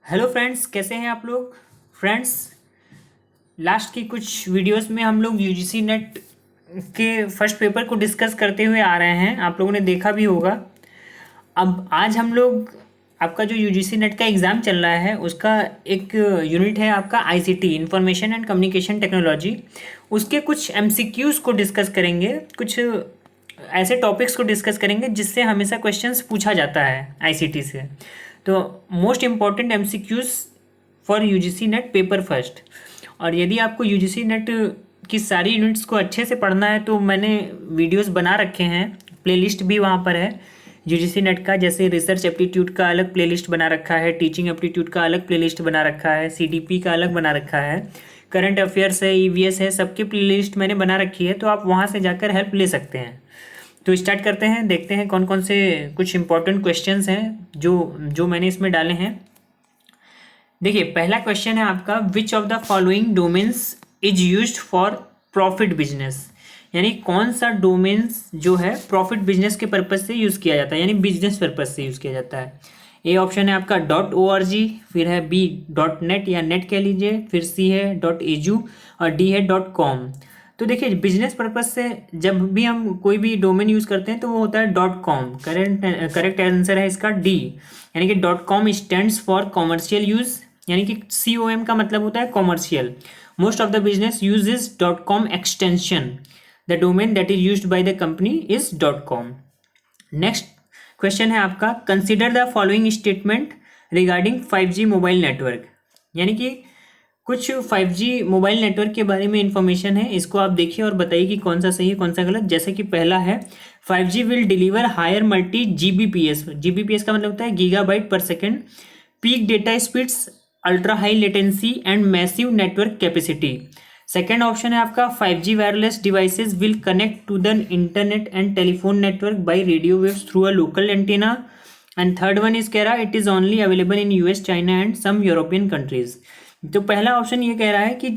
Hello friends, कैसे हैं आप लोग। फ्रेंड्स, लास्ट की कुछ वीडियोस में हम लोग यूजीसी नेट के फर्स्ट पेपर को डिस्कस करते हुए आ रहे हैं। आप लोगों ने देखा भी होगा। अब आज हम लोग आपका जो यूजीसी नेट का एग्ज़ाम चल रहा है उसका एक यूनिट है आपका ICT, information and communication technology. उसके कुछ एमसीक्यूज़ को डिस्कस करेंगे, कुछ ऐसे टॉपिक्स को डिस्कस करेंगे जिससे हमेशा क्वेश्चंस पूछा जाता है आईसीटी से। तो most important MCQs for UGC net paper first. और यदि आपको यूजीसी नेट की सारी यूनिट्स को अच्छे से पढ़ना है तो मैंने वीडियोस बना रखे हैं, प्लेलिस्ट भी वहाँ पर है यूजीसी नेट का। जैसे रिसर्च एप्टीट्यूड का अलग प्लेलिस्ट बना रखा है, टीचिंग एप्टीट्यूड का अलग प्लेलिस्ट बना रखा है, सीडीपी का अलग बना रखा है, करंट अफेयर्स है, ईवीएस है, सबकी प्लेलिस्ट मैंने बना रखी है। तो आप वहाँ से जाकर हेल्प ले सकते हैं। तो स्टार्ट करते हैं, देखते हैं कौन कौन से कुछ इंपॉर्टेंट क्वेश्चंस हैं जो जो मैंने इसमें डाले हैं। देखिए, पहला क्वेश्चन है आपका, विच of the following domains is used for profit business. यानी कौन सा डोमेन्स जो है प्रॉफिट बिजनेस के पर्पज से यूज़ किया जाता है, यानी बिजनेस पर्पज से यूज़ किया जाता है। ए ऑप्शन है आपका .org, फिर है बी .net या नेट कह लीजिए, फिर सी है .edu और डी है .com। तो देखिए, बिजनेस पर्पज से जब भी हम कोई भी डोमेन यूज़ करते हैं तो वो होता है .com। करेक्ट आंसर है इसका डी, यानी कि .com stands for commercial use, यानी कि COM का मतलब होता है commercial. Most of the business uses .com extension. The domain that is used by the company is .com। Next question है आपका, consider the following statement regarding 5G mobile network. यानी कि कुछ 5G मोबाइल नेटवर्क के बारे में information है, इसको आप देखिए और बताइए कि कौन सा सही है कौन सा गलत। जैसे कि पहला है, 5G will deliver higher multi GBPS। GBPS का मतलब होता है gigabyte per second, peak data speeds, ultra high latency and massive network capacity. Second option है आपका, 5G wireless devices will connect to the internet and telephone network by radio waves through a local antenna. And third one is कह रहा है, it is only available in US, China and some European countries. तो पहला option ये कह रहा है कि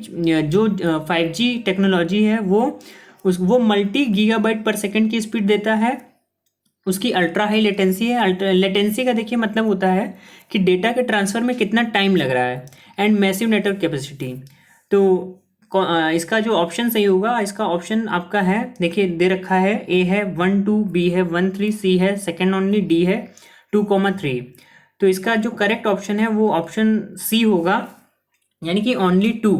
जो 5G टेक्नोलॉजी है वो मल्टी गीगाबाइट पर सेकेंड की स्पीड देता है, उसकी अल्ट्रा हाई लेटेंसी है। लेटेंसी का देखिए मतलब होता है कि डेटा के ट्रांसफ़र में कितना टाइम लग रहा है, एंड मैसिव नेटवर्क कैपेसिटी। तो इसका जो ऑप्शन सही होगा, इसका ऑप्शन आपका है, देखिए दे रखा है, ए है 1 2, बी है 1 3, सी है सेकेंड ओनली, डी है 2,3। तो इसका जो करेक्ट ऑप्शन है वो ऑप्शन सी होगा, यानी कि ओनली 2।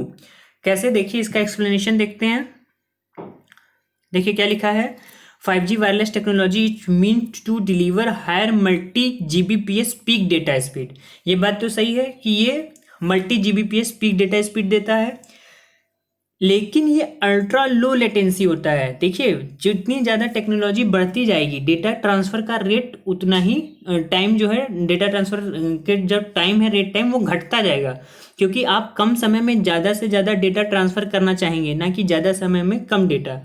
कैसे, देखिए इसका एक्सप्लेनेशन देखते हैं। देखिए क्या लिखा है, 5G wireless technology is mean to deliver higher multi GBPS peak data speed. ये बात तो सही है कि ये multi GBPS peak data speed देता है, लेकिन ये अल्ट्रा लो लेटेंसी होता है। देखिए, जितनी ज़्यादा टेक्नोलॉजी बढ़ती जाएगी, डेटा ट्रांसफ़र का रेट उतना ही टाइम जो है डेटा ट्रांसफ़र के जब टाइम है, रेट टाइम वो घटता जाएगा, क्योंकि आप कम समय में ज़्यादा से ज़्यादा डेटा ट्रांसफ़र करना चाहेंगे, ना कि ज़्यादा समय में कम डेटा।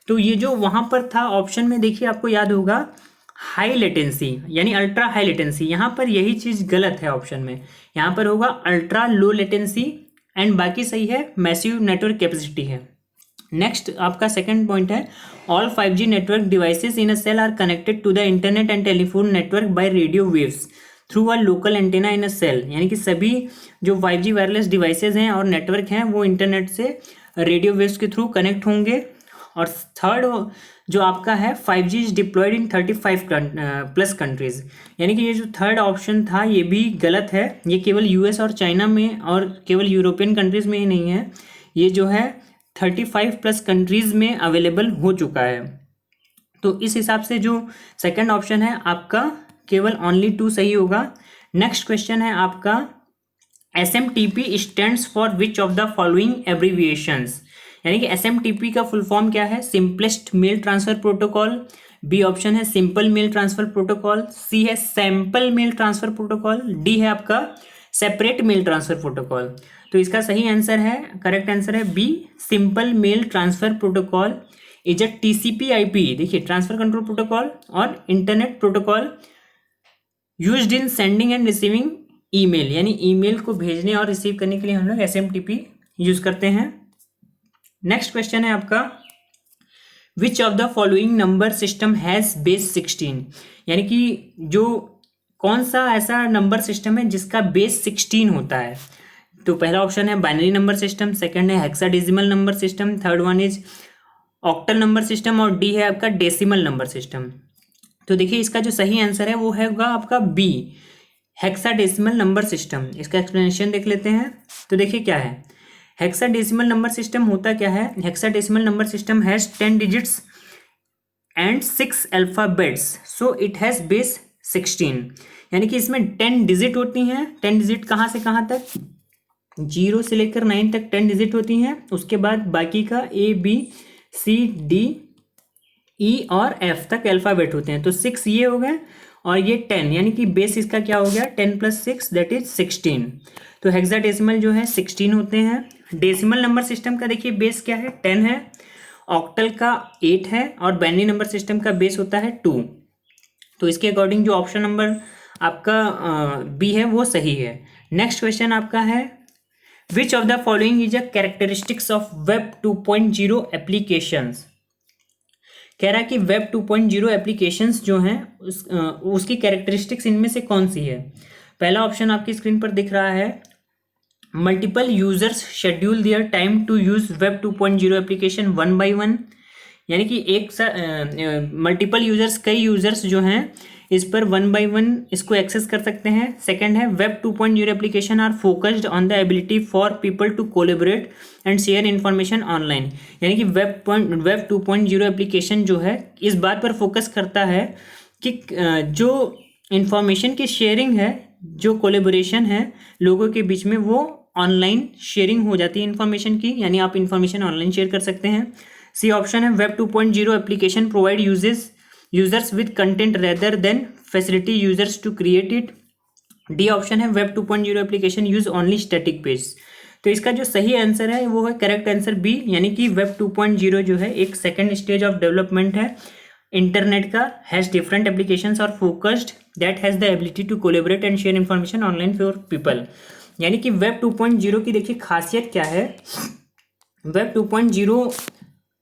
तो ये जो वहाँ पर था ऑप्शन में, देखिए आपको याद होगा हाई लेटेंसी यानी अल्ट्रा हाई लेटेंसी, यहाँ पर यही चीज़ गलत है ऑप्शन में। यहाँ पर होगा अल्ट्रा लो लेटेंसी, एंड बाकी सही है, मैसिव नेटवर्क कैपेसिटी है। नेक्स्ट आपका सेकंड पॉइंट है, all 5G network devices in a cell are connected to the internet and telephone network by radio waves through a local antenna in a cell. यानी कि सभी जो 5G wireless devices हैं और network हैं वो internet से रेडियो वेव्स के थ्रू कनेक्ट होंगे। और थर्ड जो आपका है, 5G is deployed in 35 plus countries. यानी कि ये जो थर्ड ऑप्शन था ये भी गलत है। ये केवल US और चाइना में और केवल यूरोपियन कंट्रीज़ में ही नहीं है, ये जो है 35 प्लस कंट्रीज़ में अवेलेबल हो चुका है। तो इस हिसाब से जो सेकंड ऑप्शन है आपका केवल ओनली 2 सही होगा। नेक्स्ट क्वेश्चन है आपका, SMTP stands for which of the following abbreviations. यानी कि SMTP का फुल फॉर्म क्या है, simplest mail transfer protocol, B option है simple mail transfer protocol, C है sample mail transfer protocol, D है आपका सेपरेट मेल ट्रांसफर प्रोटोकॉल। तो इसका सही आंसर है, करेक्ट आंसर है B, simple mail transfer protocol is a TCP/IP, देखिए ट्रांसफर कंट्रोल प्रोटोकॉल और internet protocol used in sending and receiving email. यानी ईमेल को भेजने और रिसीव करने के लिए हम लोग SMTP यूज करते हैं। नेक्स्ट क्वेश्चन है आपका, विच of the following number system has base 16। यानी कि जो कौन सा ऐसा नंबर सिस्टम है जिसका बेस 16 होता है? तो पहला ऑप्शन है बाइनरी नंबर सिस्टम, सेकंड है hexadecimal number system, third one is octal number system और डी है आपका डेसिमल नंबर सिस्टम। तो देखिए इसका जो सही आंसर है वो होगा आपका बी, हेक्साडेसिमल नंबर सिस्टम। इसका एक्सप्लेनेशन देख लेते हैं। तो देखिए क्या है हेक्साडेसिमल नंबर सिस्टम, होता क्या है? Hexadecimal number system has 10 digits and 6 alphabets, so it has base 16। यानी कि इसमें 10 डिजिट होती हैं। 10 डिजिट कहाँ से कहाँ तक? 0 से लेकर 9 तक 10 डिजिट होती हैं। उसके बाद बाकी का ABCDE और F तक अल्फ़ाबेट होते हैं। तो 6 ये हो गए और ये 10, यानी कि बेस इसका क्या हो गया? 10 + 6 दैट इज 16। तो हेक्साडेसिमल जो है 16 होते हैं। डेसिमल नंबर सिस्टम का देखिए बेस क्या है? 10 है। ऑक्टल का 8 है और बाइनरी नंबर सिस्टम का बेस होता है 2। तो इसके अकॉर्डिंग जो ऑप्शन नंबर आपका बी है वो सही है। नेक्स्ट क्वेश्चन आपका है which of the following is a characteristics of web 2.0 applications. कह रहा है कि वेब 2.0 एप्लीकेशंस जो हैं उसकी कैरेक्टरिस्टिक्स इनमें से कौन सी है? पहला ऑप्शन आपकी स्क्रीन पर दिख रहा है multiple users schedule their time to use web 2.0 application 1 by 1, यानी कि एक मल्टीपल यूजर्स, कई यूजर्स जो हैं इस पर 1 by 1 इसको एक्सेस कर सकते हैं। सेकंड है web 2.0 application are focused on the ability for people to collaborate and share information online, यानी कि वेब 2.0 एप्लीकेशन जो है इस बात पर फोकस करता है कि जो इन्फॉर्मेशन की शेयरिंग है, जो कोलेबोरेशन है लोगों के बीच में, वो ऑनलाइन शेयरिंग हो जाती है इन्फॉर्मेशन की, यानी आप इन्फॉर्मेशन ऑनलाइन शेयर कर सकते हैं। सी ऑप्शन है web 2.0 application provide users with content rather than facility users to create it. D option है web 2.0 application use only static page. तो इसका जो सही आंसर है वो है करेक्ट आंसर बी, यानी कि वेब 2.0 जो है एक सेकेंड स्टेज ऑफ डेवलपमेंट है इंटरनेट का, हैज़ डिफरेंट एप्लीकेशंस और focused that has the ability to collaborate and share information online for people. यानी कि वेब 2.0 की देखिए खासियत क्या है? वेब 2.0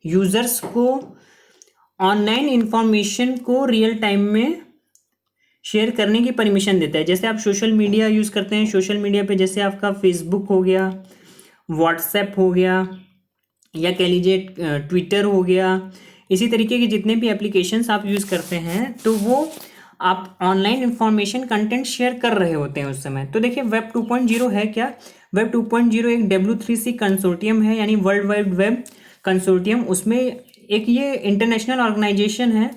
यूज़र्स को ऑनलाइन इंफॉर्मेशन को रियल टाइम में शेयर करने की परमिशन देता है। जैसे आप सोशल मीडिया यूज़ करते हैं, सोशल मीडिया पे जैसे आपका फेसबुक हो गया, व्हाट्सएप हो गया, या कह लीजिए ट्विटर हो गया, इसी तरीके के जितने भी एप्लीकेशंस आप यूज़ करते हैं तो वो आप ऑनलाइन इंफॉर्मेशन कंटेंट शेयर कर रहे होते हैं उस समय। तो देखिए वेब 2.0 है क्या? वेब 2.0 एक W3C कंसोर्टियम है, यानी वर्ल्ड वाइड वेब कंसोर्टियम। उसमें एक ये इंटरनेशनल ऑर्गेनाइजेशन है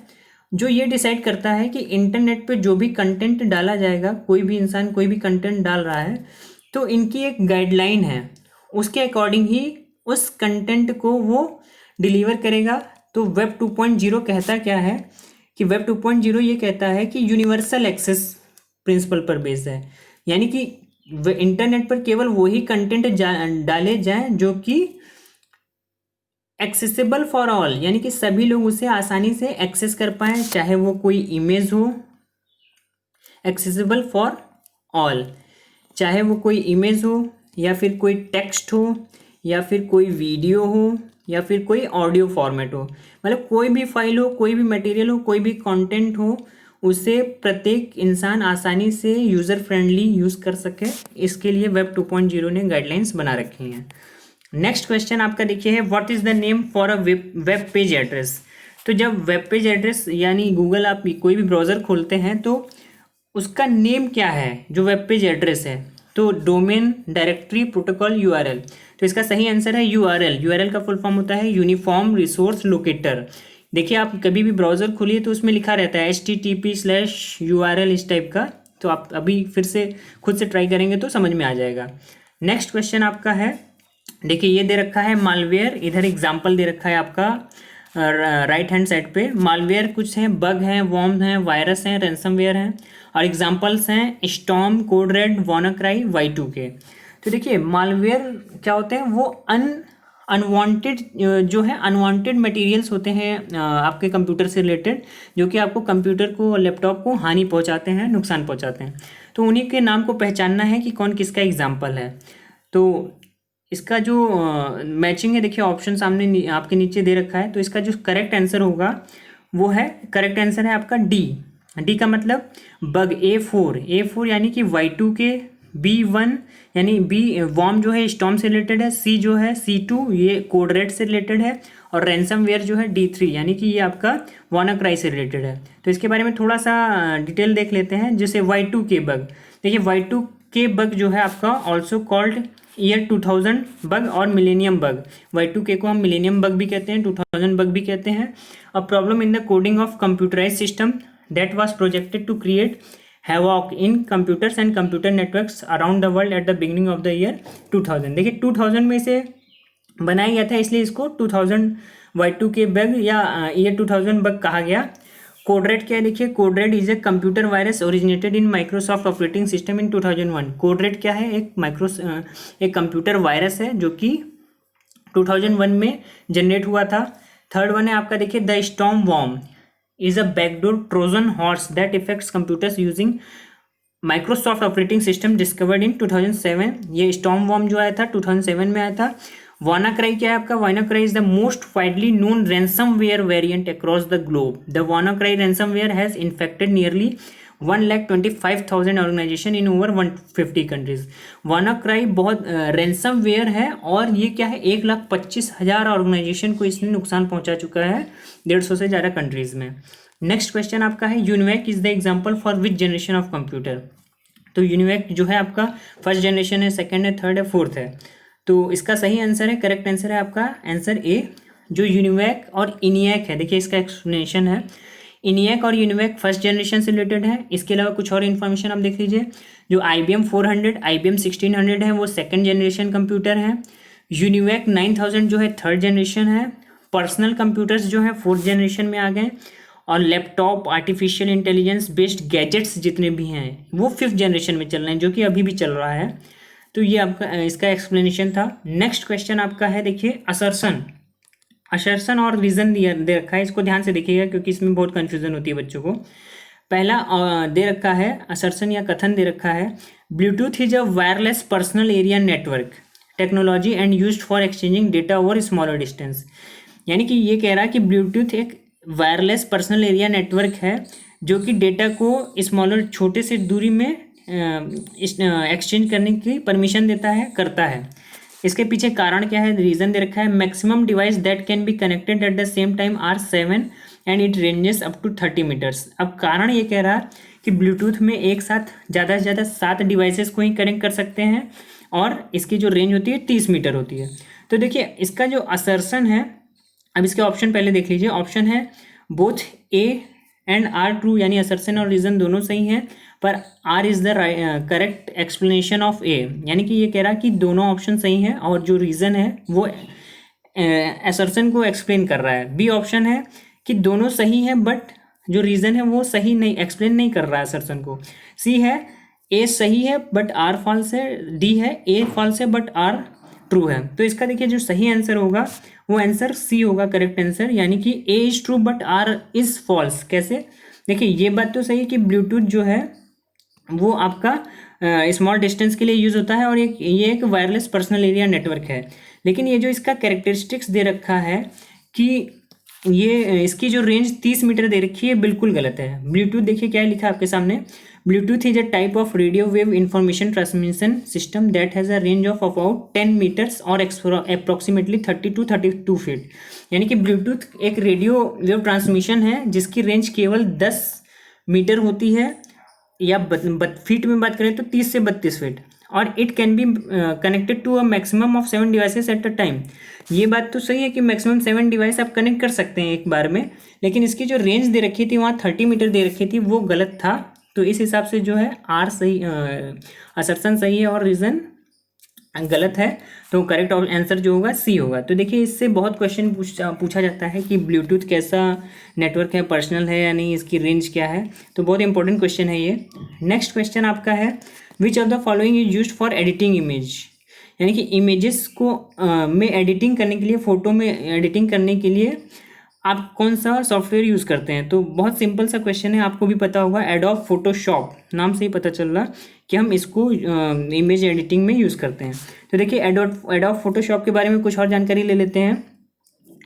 जो ये डिसाइड करता है कि इंटरनेट पे जो भी कंटेंट डाला जाएगा, कोई भी इंसान कोई भी कंटेंट डाल रहा है तो इनकी एक गाइडलाइन है, उसके अकॉर्डिंग ही उस कंटेंट को वो डिलीवर करेगा। तो वेब 2.0 कहता क्या है कि वेब 2.0 ये कहता है कि यूनिवर्सल एक्सेस प्रिंसिपल पर बेस्ड है, यानी कि इंटरनेट पर केवल वही कंटेंट डाले जाएं जो कि एक्सेसिबल फॉर ऑल, यानी कि सभी लोग उसे आसानी से एक्सेस कर पाएँ, चाहे वो कोई इमेज हो, एक्सेसिबल फॉर ऑल, चाहे वो कोई इमेज हो या फिर कोई टेक्स्ट हो या फिर कोई वीडियो हो या फिर कोई ऑडियो फॉर्मेट हो, मतलब कोई भी फाइल हो, कोई भी मटेरियल हो, कोई भी कंटेंट हो, उसे प्रत्येक इंसान आसानी से यूज़र फ्रेंडली यूज़ कर सके। इसके लिए वेब 2.0 ने गाइडलाइंस बना रखी हैं। नेक्स्ट क्वेश्चन आपका देखिए है what is the name for a web page address. तो जब वेब पेज एड्रेस यानी गूगल आप कोई भी ब्राउज़र खोलते हैं तो उसका नेम क्या है जो वेब पेज एड्रेस है? तो डोमेन डायरेक्टरी प्रोटोकॉल URL। तो इसका सही आंसर है URL का फुल फॉर्म होता है यूनिफॉर्म रिसोर्स लोकेटर। देखिए आप कभी भी ब्राउज़र खोलिए तो उसमें लिखा रहता है http/URL इस टाइप का, तो आप अभी फिर से खुद से ट्राई करेंगे तो समझ में आ जाएगा। नेक्स्ट क्वेश्चन आपका है, देखिए ये दे रखा है मालवेयर, इधर एग्जाम्पल दे रखा है आपका राइट हैंड साइड पे। मालवेयर कुछ हैं, बग हैं, वॉर्म हैं, वायरस हैं, रैंसमवेयर हैं, और एग्जाम्पल्स हैं storm, code red, WannaCry, Y2K। तो देखिए मालवेयर क्या होते हैं? वो अनवांटेड जो है अनवांटेड मटेरियल्स होते हैं आपके कंप्यूटर से रिलेटेड, जो कि आपको कंप्यूटर को, लैपटॉप को हानि पहुंचाते हैं, नुकसान पहुंचाते हैं। तो उन्हीं के नाम को पहचानना है कि कौन किसका एग्जाम्पल है। तो इसका जो मैचिंग है, देखिए ऑप्शन सामने आपके नीचे दे रखा है, तो इसका जो करेक्ट आंसर होगा वो है, करेक्ट आंसर है आपका डी, डी का मतलब बग, A4 यानी कि Y2 के, B1 यानी बी वॉर्म जो है स्टॉर्म से रिलेटेड है, सी जो है C2 ये कोड रेड से रिलेटेड है, और रैंसमवेयर जो है D3 यानी कि ये आपका वानाक्राई से रिलेटेड है। तो इसके बारे में थोड़ा सा डिटेल देख लेते हैं। जैसे Y2K बग, देखिए Y2K बग जो है आपका ऑल्सो कॉल्ड ईयर 2000 बग और मिलेनियम बग। Y2K को हम मिलेनियम बग भी कहते हैं, 2000 बग भी कहते हैं। A problem in the coding of computerise system that was projected to create havoc in computers and computer networks around the world at the beginning of the year 2000। देखिए 2000 में इसे बनाया गया था, इसलिए इसको 2000 Y2K बग या ईयर 2000 बग कहा गया। कोडरेड क्या है, देखिए Code Red is a computer virus originated in Microsoft operating system in 2001। Code Red क्या है, एक कंप्यूटर वायरस है जो कि 2001 में जनरेट हुआ था। थर्ड वन है आपका, देखिए the storm worm is a backdoor Trojan horse that effects computers using Microsoft operating system discovered in 2007। ये स्टॉर्म वॉर्म जो आया था 2007 में आया था। वानाक्राई क्या है आपका, WannaCry is the most widely known ransomware variant across the globe. The WannaCry ransomware has infected nearly 1,25,000 organisation in over 150 countries. WannaCry बहुत रैंसमवेयर है और ये क्या है 1,25,000 ऑर्गेनाइजेशन को इसने नुकसान पहुंचा चुका है 150 से ज़्यादा कंट्रीज में। नेक्स्ट क्वेश्चन आपका है, UNIVAC is the example for which generation of computer. तो यूनिवैक जो है आपका फर्स्ट जनरेशन है, सेकेंड है, थर्ड है, फोर्थ है। तो इसका सही आंसर है, करेक्ट आंसर है आपका आंसर ए। जो यूनिवैक और इनियैक है, देखिए इसका एक्सप्लेनेशन है। इनियैक और यूनिवैक फर्स्ट जनरेशन से रिलेटेड है। इसके अलावा कुछ और इन्फॉर्मेशन आप देख लीजिए। जो IBM 400 IBM 1600 है वो सेकंड जनरेशन कंप्यूटर है। यूनिवैक 9000 जो है थर्ड जनरेशन है। पर्सनल कंप्यूटर्स जो है फोर्थ जनरेशन में आ गए, और laptop artificial intelligence based gadgets जितने भी हैं वो फिफ्थ जनरेशन में चल रहे हैं, जो कि अभी भी चल रहा है। तो ये आपका इसका एक्सप्लेनेशन था। नेक्स्ट क्वेश्चन आपका है, देखिए असर्शन और रीजन दे रखा है, इसको ध्यान से देखिएगा क्योंकि इसमें बहुत कंफ्यूजन होती है बच्चों को। पहला दे रखा है असर्शन या कथन दे रखा है, Bluetooth is a wireless personal area network technology and used for exchanging data over smaller distance. यानी कि ये कह रहा है कि ब्लूटूथ एक वायरलेस पर्सनल एरिया नेटवर्क है जो कि डेटा को स्मॉलर छोटे से दूरी में एक्सचेंज करने की परमिशन करता है। इसके पीछे कारण क्या है, रीज़न दे रखा है, maximum device that can be connected at the same time are 7 and it ranges up to 30 metres. अब कारण ये कह रहा है कि ब्लूटूथ में एक साथ ज़्यादा से ज़्यादा 7 डिवाइसेस को ही कनेक्ट कर सकते हैं और इसकी जो रेंज होती है 30 मीटर होती है। तो देखिए इसका जो असर्शन है, अब इसके ऑप्शन पहले देख लीजिए। ऑप्शन है both A and R true, यानी असर्शन और रीज़न दोनों सही हैं, पर R is the correct explanation of A. यानी कि ये कह रहा है कि दोनों ऑप्शन सही हैं और जो रीज़न है वो असर्शन को एक्सप्लेन कर रहा है। बी ऑप्शन है कि दोनों सही हैं बट जो रीज़न है वो सही नहीं एक्सप्लेन नहीं कर रहा है असर्शन को। सी है ए सही है बट आर फॉल्स है। डी है ए फॉल्स है बट आर ट्रू है। तो इसका देखिए जो सही आंसर होगा वो आंसर सी होगा, करेक्ट आंसर, यानी कि A is true but R is false. कैसे, देखिए ये बात तो सही है कि ब्लूटूथ जो है वो आपका स्मॉल डिस्टेंस के लिए यूज़ होता है और ये एक वायरलेस पर्सनल एरिया नेटवर्क है, लेकिन ये जो इसका कैरेक्टरिस्टिक्स दे रखा है कि ये इसकी जो रेंज 30 मीटर दे रखी है बिल्कुल गलत है। ब्लूटूथ देखिए क्या लिखा है आपके सामने, Bluetooth is a type of radio wave information transmission system that has a range of about 10 metres और अप्रॉक्सीमेटली 30 to 32 फीट। यानी कि ब्लूटूथ एक रेडियो वेव ट्रांसमिशन है जिसकी रेंज केवल 10 मीटर होती है, या फीट में बात करें तो 30 से 32 फीट, और it can be connected to a maximum of 7 devices at a time. ये बात तो सही है कि मैक्सिमम 7 डिवाइस आप कनेक्ट कर सकते हैं एक बार में, लेकिन इसकी जो रेंज दे रखी थी वहाँ 30 मीटर दे रखी थी वो गलत था। तो इस हिसाब से जो है आर सही, असर्शन सही है और रीज़न गलत है। तो करेक्ट आंसर जो होगा सी होगा। तो देखिए इससे बहुत क्वेश्चन पूछा जाता है कि ब्लूटूथ कैसा नेटवर्क है, पर्सनल है या नहीं, इसकी रेंज क्या है, तो बहुत इंपॉर्टेंट क्वेश्चन है ये। नेक्स्ट क्वेश्चन आपका है, which of the following is used for editing image. यानी कि इमेजेस को में एडिटिंग करने के लिए, फ़ोटो में एडिटिंग करने के लिए आप कौन सा सॉफ्टवेयर यूज़ करते हैं। तो बहुत सिंपल सा क्वेश्चन है, आपको भी पता होगा, एडोब फोटोशॉप नाम से ही पता चल रहा कि हम इसको इमेज एडिटिंग में यूज़ करते हैं। तो देखिए एडोब फोटोशॉप के बारे में कुछ और जानकारी ले लेते हैं।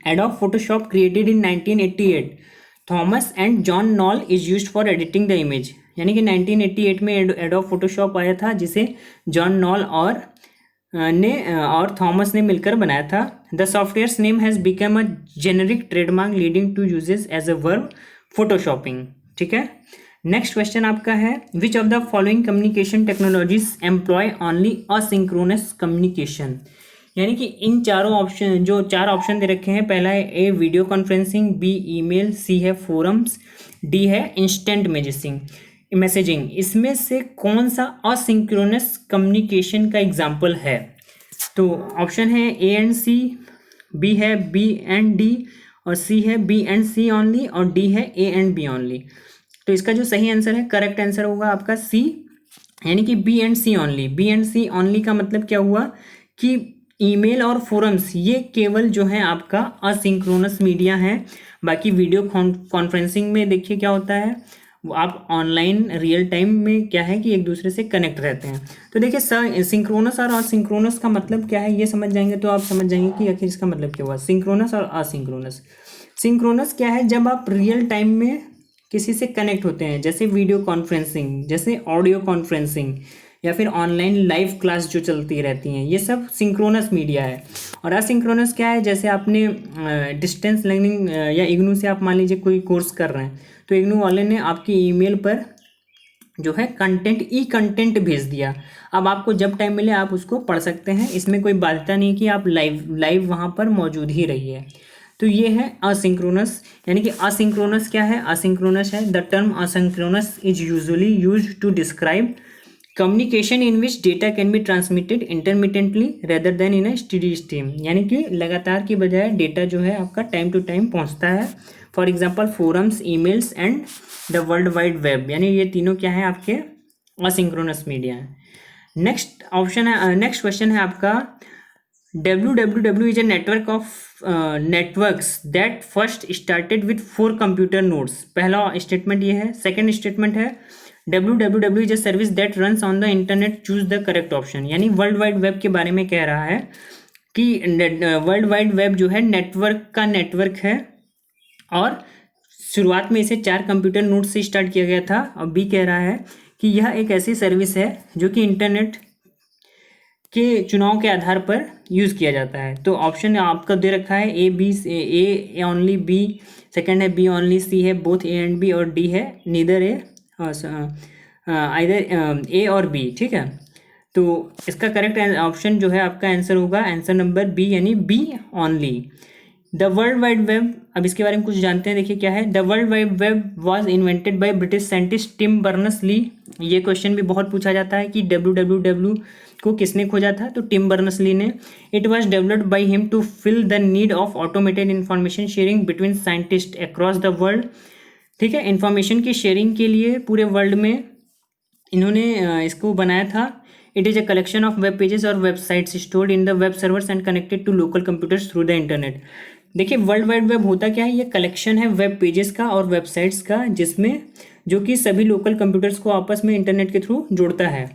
Adobe Photoshop created in 1988। Thomas and John knoll is used for editing the image, यानी कि 1988 में एडोब फोटोशॉप आया था जिसे जॉन नॉल और थॉमस ने मिलकर बनाया था। The software's name has become a generic trademark leading to uses as a verb photoshopping. ठीक है, नेक्स्ट क्वेश्चन आपका है which of the following communication technologies employ only asynchronous communication, यानी कि इन चारों ऑप्शन, जो चार ऑप्शन दे रखे हैं, पहला है ए वीडियो कॉन्फ्रेंसिंग, बी ईमेल, सी है फोरम्स, डी है इंस्टेंट मैसेजिंग, इसमें से कौन सा असिंक्रोनस कम्युनिकेशन का एग्जाम्पल है? तो ऑप्शन है ए एंड सी, बी है बी एंड डी, और सी है बी एंड सी ओनली, और डी है ए एंड बी ओनली। तो इसका जो सही आंसर है, करेक्ट आंसर होगा आपका सी, यानी कि B and C only. B and C only का मतलब क्या हुआ कि ईमेल और फोरम्स ये केवल जो है आपका असिंक्रोनस मीडिया है। बाकी वीडियो कॉन्फ्रेंसिंग में देखिए क्या होता है, वो आप ऑनलाइन रियल टाइम में क्या है कि एक दूसरे से कनेक्ट रहते हैं। तो देखिए सिंक्रोनस और असिंक्रोनस का मतलब क्या है ये समझ जाएंगे तो आप समझ जाएंगे कि आखिर इसका मतलब क्या हुआ, सिंक्रोनस और असिंक्रोनस। सिंक्रोनस क्या है, जब आप रियल टाइम में किसी से कनेक्ट होते हैं, जैसे वीडियो कॉन्फ्रेंसिंग, जैसे ऑडियो कॉन्फ्रेंसिंग, या फिर ऑनलाइन लाइव क्लास जो चलती रहती हैं, ये सब सिंक्रोनस मीडिया है। और असिंक्रोनस क्या है, जैसे आपने डिस्टेंस लर्निंग या इग्नू से आप मान लीजिए कोई कोर्स कर रहे हैं, तो इग्नू वाले ने आपकी ईमेल पर जो है कंटेंट भेज दिया। अब आपको जब टाइम मिले आप उसको पढ़ सकते हैं, इसमें कोई बाध्यता नहीं कि आप लाइव वहाँ पर मौजूद ही रहिए। तो ये है असिंक्रोनस, यानी कि असिंक्रोनस क्या है, असिंक्रोनस है the term asynchronous is usually used to describe communication in which data can be transmitted intermittently rather than in a steady stream, यानी कि लगातार की बजाय डेटा जो है आपका टाइम टू टाइम पहुंचता है। For example forums, emails and the world wide web, यानी ये तीनों क्या है आपके असिंक्रोनस मीडिया है। नेक्स्ट क्वेश्चन है आपका www is a network of networks that first started with 4 computer nodes. पहला स्टेटमेंट ये है। सेकेंड स्टेटमेंट है www is a service that runs on the internet, choose the correct option, यानी world wide web के बारे में कह रहा है कि वर्ल्ड वाइड वेब जो है नेटवर्क का नेटवर्क है, और शुरुआत में इसे 4 कंप्यूटर नोड से स्टार्ट किया गया था। और बी कह रहा है कि यह एक ऐसी सर्विस है जो कि इंटरनेट के चुनाव के आधार पर यूज़ किया जाता है। तो ऑप्शन आपका दे रखा है ए ओनली, बी सेकेंड है बी ओनली, सी है बोथ ए एंड बी, और डी है नीदर ए आइदर ए और बी। ठीक है, तो इसका करेक्ट ऑप्शन जो है आपका आंसर होगा आंसर नंबर बी, यानी B only. The world wide web, अब इसके बारे में कुछ जानते हैं, देखिए क्या है। The world wide web was invented by British scientist Tim Berners-Lee. ये क्वेश्चन भी बहुत पूछा जाता है कि www को किसने खोजा था, तो टिम बर्नर्स-ली ने। It was developed by him to fill the need of automated information sharing between scientist across the world. ठीक है, इंफॉर्मेशन की शेयरिंग के लिए पूरे वर्ल्ड में इन्होंने इसको बनाया था। It is a collection of web pages और websites stored in the web servers and connected to local computers through the internet. देखिए वर्ल्ड वाइड वेब होता क्या है, ये कलेक्शन है वेब पेजेस का और वेबसाइट्स का, जिसमें जो कि सभी लोकल कंप्यूटर्स को आपस में इंटरनेट के थ्रू जोड़ता है।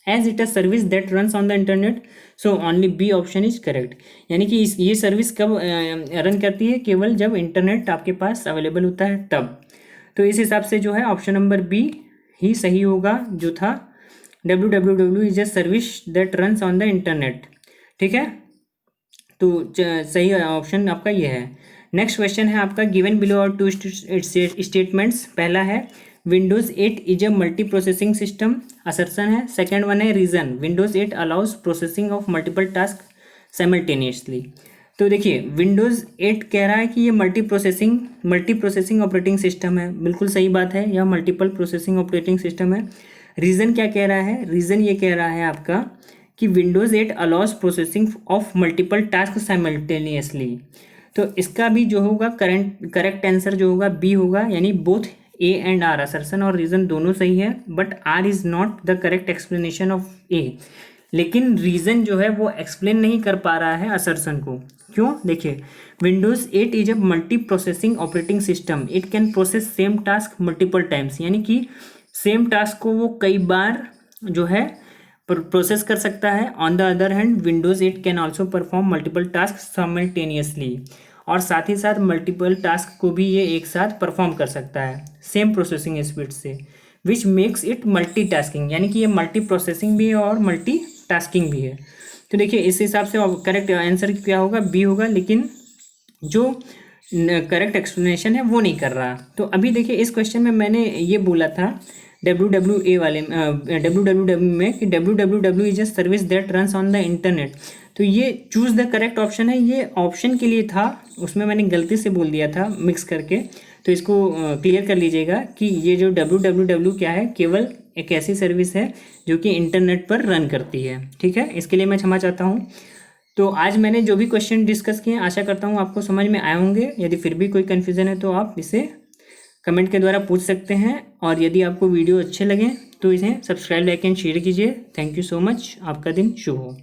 As it a service that runs on the internet, so only B option is correct, यानी कि ये सर्विस कब रन करती है, केवल जब इंटरनेट आपके पास अवेलेबल होता है तब। तो इस हिसाब से जो है ऑप्शन नंबर बी ही सही होगा, जो था www is a service that runs on the internet. ठीक है, तो सही ऑप्शन आपका ये है। नेक्स्ट क्वेश्चन है आपका गिवन बिलो और 2 स्टेटमेंट्स। पहला है Windows 8 is a multi processing system, assertion है। सेकेंड वन है reason, Windows 8 allows processing of multiple task simultaneously. तो देखिए विंडोज़ 8 कह रहा है कि ये मल्टी प्रोसेसिंग ऑपरेटिंग सिस्टम है, बिल्कुल सही बात है, यह मल्टीपल प्रोसेसिंग ऑपरेटिंग सिस्टम है। रीज़न क्या कह रहा है, रीज़न ये कह रहा है आपका कि Windows 8 allows processing of multiple task simultaneously. तो इसका भी जो होगा करेक्ट आंसर जो होगा बी होगा, यानी both A and R, assertion और रीज़न दोनों सही है, but R is not the correct explanation of A. लेकिन रीज़न जो है वो एक्सप्लेन नहीं कर पा रहा है असर्शन को। क्यों, देखिए Windows 8 is a multi processing operating system, it can process same task multiple times, यानी कि सेम टास्क को वो कई बार जो है प्रोसेस कर सकता है। On the other hand Windows 8 can also perform multiple task simultaneously. और साथ ही साथ मल्टीपल टास्क को भी ये एक साथ परफॉर्म कर सकता है सेम प्रोसेसिंग स्पीड से, विच मेक्स इट मल्टीटास्किंग, यानी कि ये मल्टी प्रोसेसिंग भी है और मल्टी टास्किंग भी है। तो देखिए इस हिसाब से करेक्ट आंसर क्या होगा, बी होगा, लेकिन जो करेक्ट एक्सप्लेनेशन है वो नहीं कर रहा। तो अभी देखिए इस क्वेश्चन में मैंने ये बोला था www में कि www is a service that runs on the internet. तो ये चूज़ द करेक्ट ऑप्शन है, ये ऑप्शन के लिए था, उसमें मैंने गलती से बोल दिया था मिक्स करके। तो इसको क्लियर कर लीजिएगा कि ये जो www क्या है, केवल एक ऐसी सर्विस है जो कि इंटरनेट पर रन करती है। ठीक है, इसके लिए मैं क्षमा चाहता हूँ। तो आज मैंने जो भी क्वेश्चन डिस्कस किए आशा करता हूँ आपको समझ में आए होंगे। यदि फिर भी कोई कन्फ्यूज़न है तो आप इसे कमेंट के द्वारा पूछ सकते हैं, और यदि आपको वीडियो अच्छे लगें तो इसे सब्सक्राइब, लाइक एंड शेयर कीजिए। थैंक यू सो मच, आपका दिन शुभ हो।